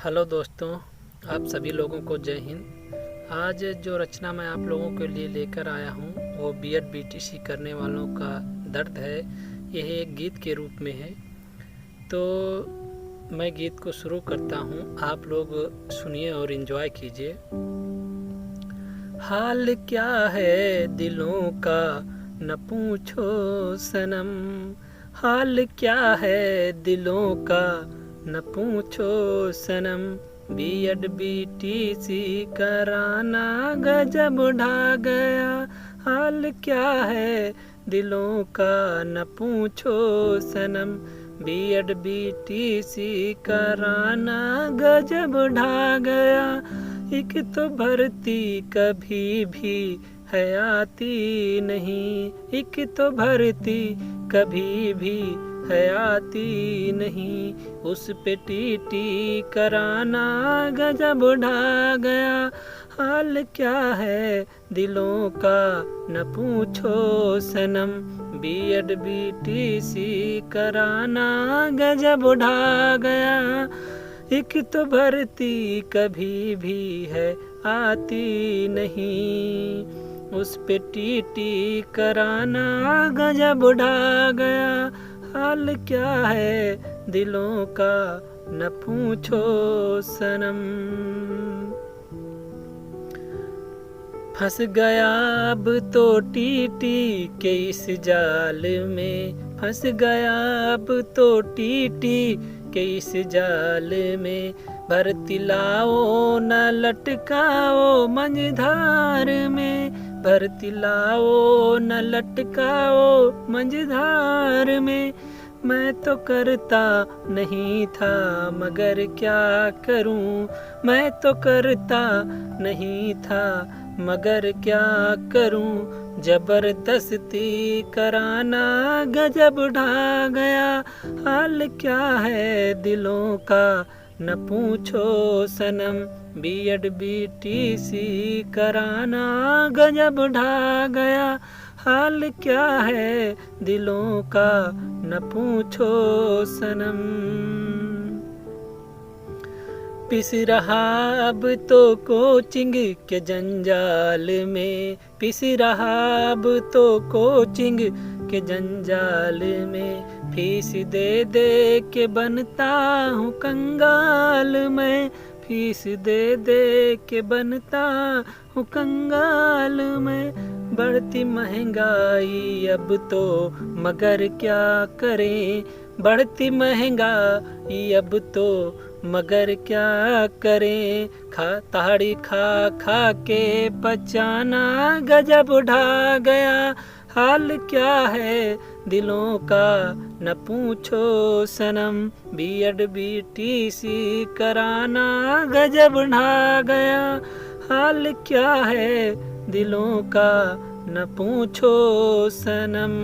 Hello दोस्तों, आप सभी लोगों को जय हिंद। आज जो रचना मैं आप लोगों के लिए लेकर आया हूँ वो बीएड बीटीसी करने वालों का दर्द है। यह एक गीत के रूप में है, तो मैं गीत को शुरू करता हूँ। आप लोग सुनिए और एंजॉय कीजिए। हाल क्या है दिलों का न पूछो सनम, हाल क्या है दिलों का न पूछो सनम, बीएड बीटीसी कराना गजब ढा गया। हाल क्या है दिलों का न पूछो सनम, बीएड बीटीसी कराना गजब ढा गया। एक तो भर्ती कभी भी है आती नहीं, एक तो भर्ती कभी भी है आती नहीं, उस पे टीटी कराना गजब ढा गया। हाल क्या है दिलों का न पूछो सनम, बीएड बीटीसी कराना गजब ढा गया। एक तो भर्ती कभी भी है आती नहीं, उस पे टीटी कराना गजब ढा गया। हाल क्या है दिलों का न पूछो सनम। फंस गया अब तो टीटी के इस जाल में, फंस गया अब तो टीटी के इस जाल में, भर्ती लाओ न लटकाओ मंझधार में, भर्ती लाओ न लटकाओ मंझधार में। मैं तो करता नहीं था मगर क्या करूं, मैं तो करता नहीं था मगर क्या करूं, जबरदस्ती कराना गजब ढा गया। हाल क्या है दिलों का न पूछो सनम, बीएड बीटीसी कराना गजब ढा गया। हाल क्या है दिलों का न पूछो सनम। पिस रहा अब तो कोचिंग के जंजाल में, पिस रहा अब तो कोचिंग के जंजाल में, फीस दे दे के बनता हूँ कंगाल मैं, फीस दे दे के बनता हूँ कंगाल मैं। बढ़ती महंगाई अब तो मगर क्या करें, बढ़ती महंगाई अब तो मगर क्या करें, ताड़ी खा खा के पचाना गजब ढा गया। हाल क्या है दिलों का न पूछो सनम, बीएड बीटीसी कराना गजब ढा गया। हाल क्या है दिलों का न पूछो सनम।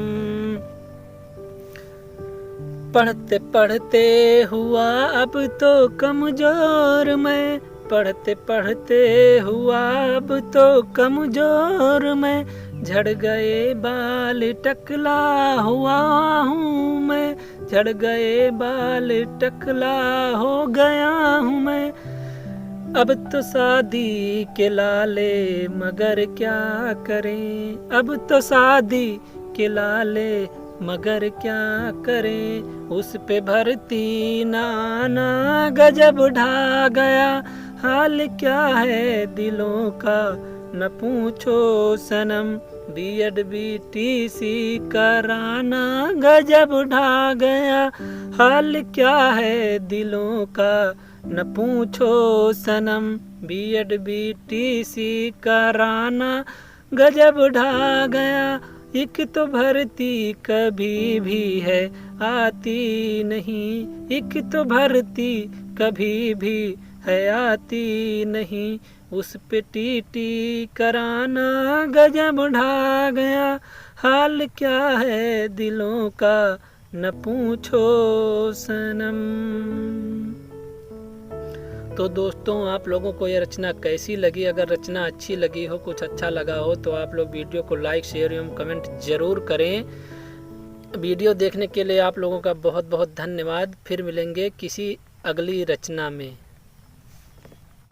पढ़ते पढ़ते हुआ अब तो कमजोर मैं, पढ़ते पढ़ते हुआ अब तो कमजोर मैं, झड़ गए बाल टकला हुआ हूँ मैं, झड़ गए बाल टकला हो गया हूँ मैं। अब तो शादी के लाले मगर क्या करें, अब तो शादी के लाले मगर क्या करें, उस पे भर्ती नाना गजब ढा गया। हाल क्या है दिलों का न पूछो सनम, बीएड बीटीसी कराना गजब ढा गया। हाल क्या है दिलों का न पूछो सनम, बीएड बीटीसी कराना गजब ढा गया। एक तो भर्ती कभी भी है आती नहीं, एक तो भर्ती कभी भी है आती नहीं, उस पे टीटी कराना गजब ढा गया। हाल क्या है दिलों का न पूछो सनम। तो दोस्तों, आप लोगों को यह रचना कैसी लगी? अगर रचना अच्छी लगी हो, कुछ अच्छा लगा हो, तो आप लोग वीडियो को लाइक शेयर एवं कमेंट ज़रूर करें। वीडियो देखने के लिए आप लोगों का बहुत बहुत धन्यवाद। फिर मिलेंगे किसी अगली रचना में।